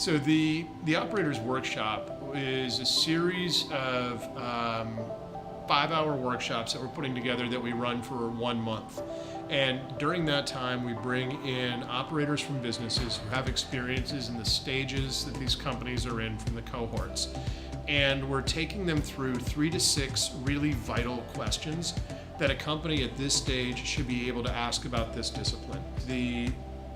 So the Operators Workshop is a series of 5-hour workshops that we're putting together that we run for 1 month. And during that time, we bring in operators from businesses who have experiences in the stages that these companies are in from the cohorts. And we're taking them through 3 to 6 really vital questions that a company at this stage should be able to ask about this discipline. The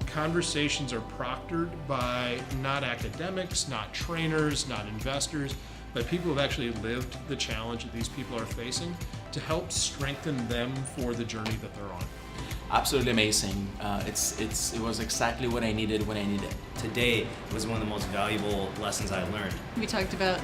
conversations are proctored by not academics, not trainers, not investors, but people who have actually lived the challenge that these people are facing to help strengthen them for the journey that they're on. Absolutely amazing. It was exactly what I needed when I needed it. Today was one of the most valuable lessons I learned. We talked about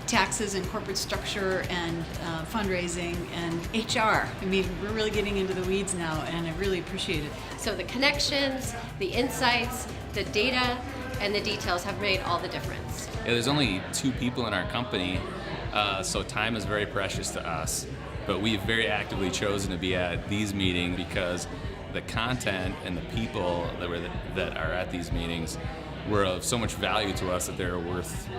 taxes and corporate structure and fundraising and HR. I mean, we're really getting into the weeds now, and I really appreciate it. So the connections, the insights, the data, and the details have made all the difference. Yeah, there's only 2 people in our company, so time is very precious to us. But we've very actively chosen to be at these meetings because the content and the people that are at these meetings were of so much value to us that they're worth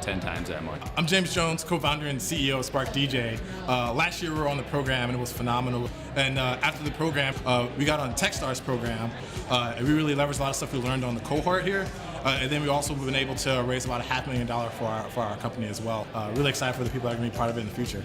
10 times that much. I'm James Jones, co-founder and CEO of Spark DJ. Last year we were on the program and it was phenomenal. And after the program, we got on Techstars program, and we really leveraged a lot of stuff we learned on the cohort here. And then we also been able to raise about $500,000 for our company as well. Really excited for the people that are going to be part of it in the future.